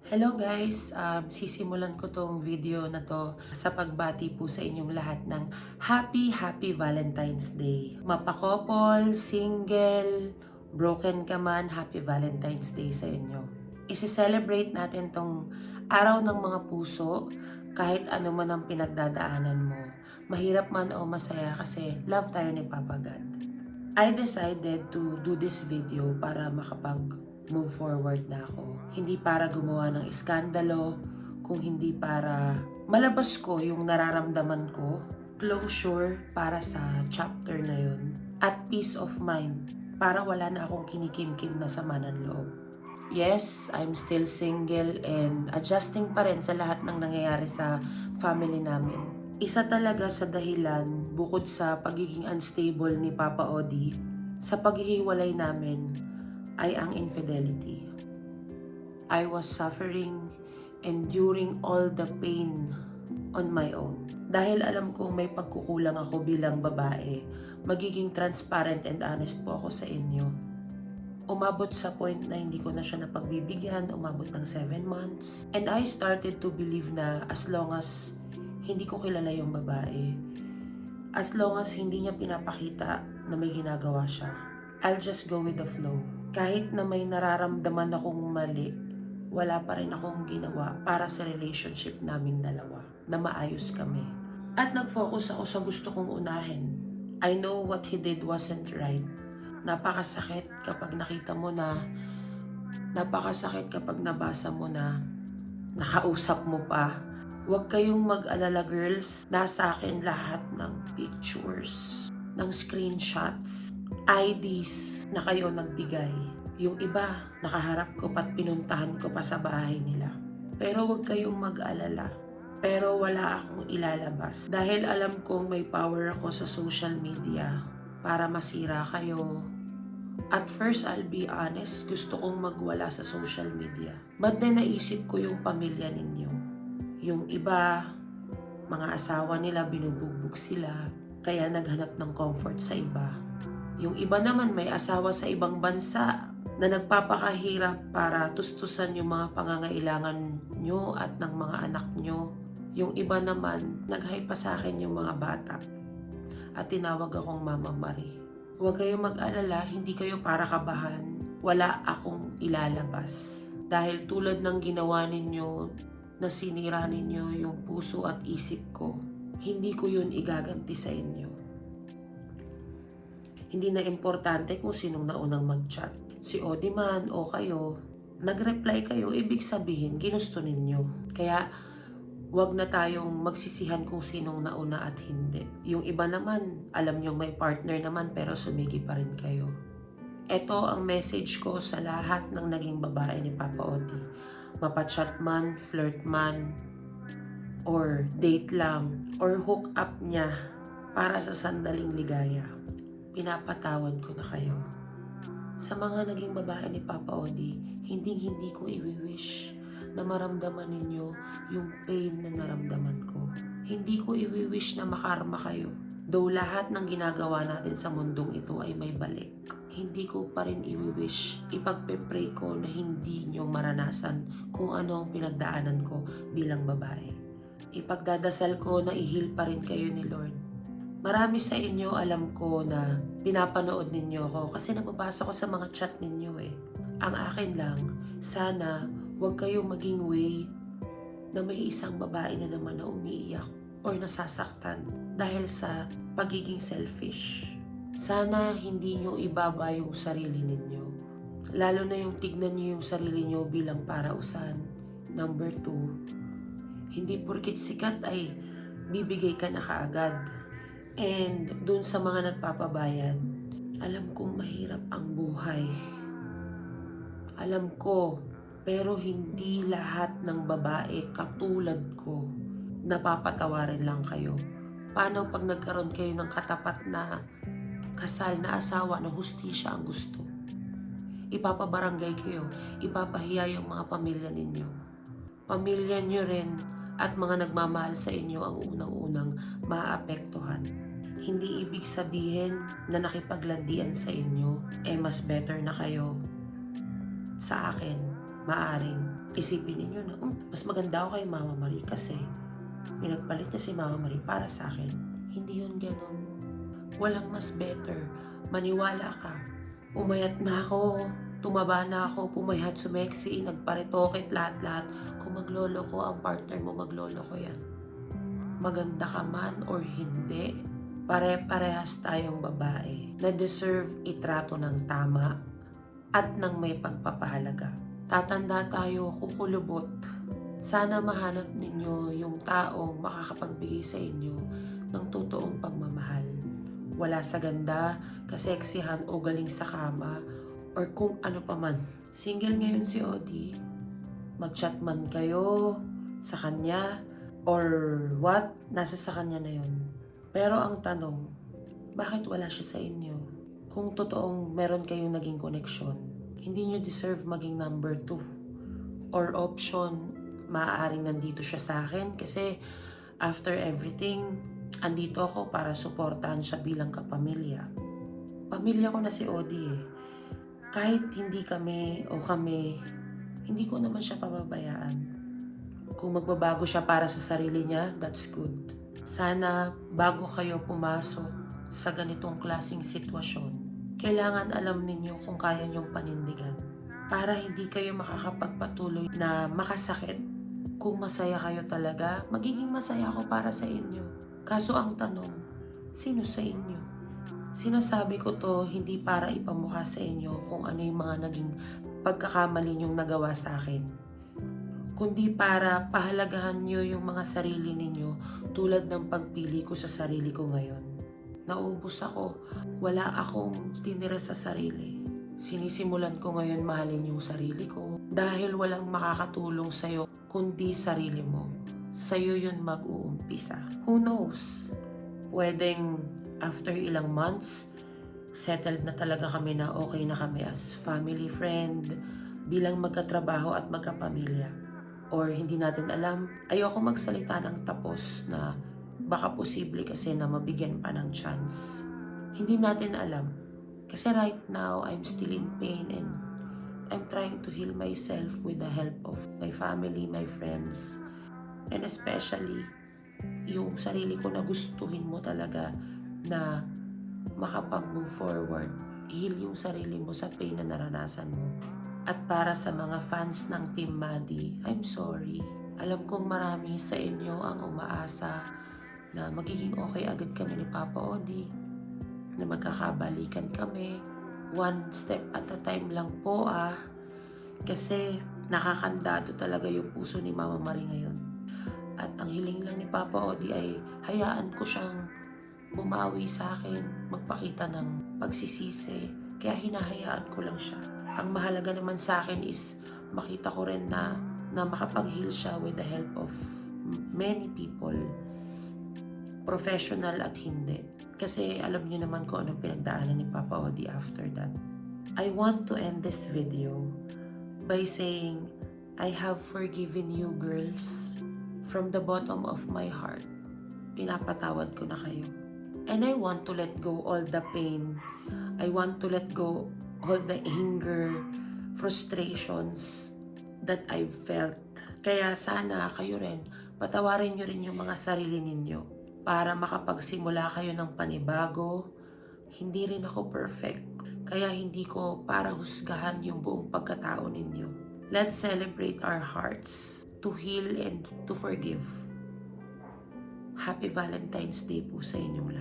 Hello guys! Sisimulan ko tong video na to sa pagbati po sa inyong lahat ng Happy Valentine's Day. Mapakopol, single, broken ka man, Happy Valentine's Day sa inyo. Isi-celebrate natin tong araw ng mga puso kahit ano man ang pinagdadaanan mo. Mahirap man o masaya kasi love tayo ni Papa God. I decided to do this video para makapag-move forward na ako. Hindi para gumawa ng iskandalo, kung hindi para malabas ko yung nararamdaman ko, closure para sa chapter na yun, at peace of mind para wala na akong kinikimkim na sama ng loob. Yes, I'm still single and adjusting pa rin sa lahat ng nangyayari sa family namin. Isa talaga sa dahilan bukod sa pagiging unstable ni Papa Odi sa paghihiwalay namin ay ang infidelity. I was suffering, enduring all the pain on my own. Dahil alam kong may pagkukulang ako bilang babae, magiging transparent and honest po ako sa inyo. Umabot sa point na hindi ko na siya napagbibigyan, umabot ng 7 months. And I started to believe na as long as hindi ko kilala yung babae, as long as hindi niya pinapakita na may ginagawa siya, I'll just go with the flow. Kahit na may nararamdaman akong mali, wala pa rin akong ginawa para sa relationship naming dalawa, na maayos kami. At nag-focus ako sa gusto kong unahin. I know what he did wasn't right. Napakasakit kapag nakita mo na, napakasakit kapag nabasa mo na, nakausap mo pa. Huwag kayong mag-alala girls, nasa akin lahat ng pictures, ng screenshots, IDs na kayo nagbigay. Yung iba, nakaharap ko pa't pinuntahan ko pa sa bahay nila. Pero huwag kayong mag-alala. Pero wala akong ilalabas. Dahil alam kong may power ako sa social media para masira kayo. At first, I'll be honest, gusto kong magwala sa social media. But then naisip ko yung pamilya ninyo. Yung iba, mga asawa nila, binubugbog sila, kaya naghanap ng comfort sa iba. Yung iba naman may asawa sa ibang bansa na nagpapakahirap para tustusan yung mga pangangailangan nyo at ng mga anak nyo. Yung iba naman, nag-hi pa sa akin yung mga bata at tinawag akong Mama Marie. Huwag kayong mag-alala, hindi kayo para kabahan. Wala akong ilalabas. Dahil tulad ng ginawa ninyo, na sinira ninyo yung puso at isip ko, hindi ko yun igaganti sa inyo. Hindi na importante kung sinong naunang mag-chat. Si Odi man o kayo, nag-reply kayo, ibig sabihin, ginusto ninyo. Kaya, wag na tayong magsisihan kung sinong nauna at hindi. Yung iba naman, alam nyo may partner naman pero sumigi pa rin kayo. Ito ang message ko sa lahat ng naging babae ni Papa Odi. Mapachat man, flirt man, or date lang, or hook up niya para sa sandaling ligaya. Pinapatawad ko na kayo. Sa mga naging babae ni Papa Odi, hindi ko i-wish na maramdaman ninyo yung pain na naramdaman ko. Hindi ko i-wish na makarma kayo. Though lahat ng ginagawa natin sa mundong ito ay may balik, hindi ko pa rin i-wish, ipagpe-pray ko na hindi nyo maranasan kung ano ang pinagdaanan ko bilang babae. Ipagdadasal ko na i-heal pa rin kayo ni Lord. Marami sa inyo alam ko na pinapanood ninyo ako kasi nababasa ko sa mga chat ninyo eh. Ang akin lang, sana huwag kayong maging way na may isang babae na naman na umiiyak or nasasaktan dahil sa pagiging selfish. Sana hindi nyo ibaba yung sarili ninyo. Lalo na yung tignan nyo yung sarili nyo bilang parausan. Number 2, hindi porkit sikat ay bibigay ka na kaagad. And dun sa mga nagpapabayad, alam kong mahirap ang buhay. Alam ko, pero hindi lahat ng babae katulad ko napapatawarin lang kayo. Paano pag nagkaroon kayo ng katapat na kasal na asawa na hustisya ang gusto? Ipapabarangay kayo, ipapahiya yung mga pamilya ninyo. Pamilya nyo rin at mga nagmamahal sa inyo ang unang-unang maaapektuhan. Hindi ibig sabihin na nakipaglandian sa inyo, mas better na kayo. Sa akin, maaring Isipin ninyo na, mas maganda ako kay Mama Marie kasi pinagpalit niya si Mama Marie para sa akin. Hindi yun ganun. Walang mas better. Maniwala ka. Umayat na ako, tumaba na ako, pumayat, sumeksi, nagparetokit, lahat-lahat. Kung maglolo ko, ang partner mo maglolo ko yan. Maganda ka man or hindi, pare-parehas tayong babae na deserve itrato ng tama at ng may pagpapahalaga. Tatanda tayo, kukulubot. Sana mahanap ninyo yung taong makakapagbigay sa inyo ng totoong pagmamahal. Wala sa ganda, kaseksihan o galing sa kama or kung ano pa man. Single ngayon si Odi. Mag-chat man kayo sa kanya or what, nasa sa kanya na yun. Pero ang tanong, bakit wala siya sa inyo? Kung totoong meron kayong naging koneksyon, hindi nyo deserve maging number 2 or option. Maaaring nandito siya sa akin kasi after everything, andito ako para suportahan siya bilang kapamilya. Pamilya ko na si Odi eh. Kahit hindi kami, hindi ko naman siya pababayaan. Kung magbabago siya para sa sarili niya, that's good. Sana bago kayo pumasok sa ganitong klaseng sitwasyon, kailangan alam ninyo kung kaya niyong panindigan para hindi kayo makakapagpatuloy na makasakit. Kung masaya kayo talaga, magiging masaya ako para sa inyo. Kaso ang tanong, sino sa inyo? Sinasabi ko to hindi para ipamukha sa inyo kung ano yung mga naging pagkakamali niyong nagawa sa akin, kundi para pahalagahan niyo yung mga sarili ninyo tulad ng pagpili ko sa sarili ko ngayon. Naubos ako, wala akong tinira sa sarili. Sinisimulan ko ngayon mahalin yung sarili ko dahil walang makakatulong sa'yo kundi sarili mo. Sa'yo yun mag-uumpisa. Who knows? Pwedeng after ilang months, settled na talaga kami na okay na kami as family, friend, bilang magkatrabaho at magkapamilya. Or hindi natin alam, ayoko magsalita ng tapos na baka posible kasi na mabigyan pa ng chance. Hindi natin alam. Kasi right now, I'm still in pain and I'm trying to heal myself with the help of my family, my friends, and especially yung sarili ko na gustuhin mo talaga na makapag-move forward. Heal yung sarili mo sa pain na naranasan mo. At para sa mga fans ng Team Maddie, I'm sorry. Alam kong marami sa inyo ang umaasa na magiging okay agad kami ni Papa Odi, na magkakabalikan kami. One step at a time lang po kasi nakakandado talaga yung puso ni Mama Marie ngayon. At ang hiling lang ni Papa Odi ay hayaan ko siyang bumawi sa akin, magpakita ng pagsisisi. Kaya hinahayaan ko lang siya. Ang mahalaga naman sa akin is makita ko rin na makapag-heal siya with the help of many people. Professional at hindi. Kasi alam niyo naman kung anong pinagdaanan ni Papa Odi after that. I want to end this video by saying, I have forgiven you girls. From the bottom of my heart, pinapatawad ko na kayo. And I want to let go all the pain. I want to let go all the anger, frustrations that I've felt. Kaya sana kayo rin, patawarin nyo rin yung mga sarili ninyo para makapagsimula kayo ng panibago. Hindi rin ako perfect, kaya hindi ko para husgahan yung buong pagkatao ninyo. Let's celebrate our hearts to heal and to forgive. Happy Valentine's Day po sa inyong lahat.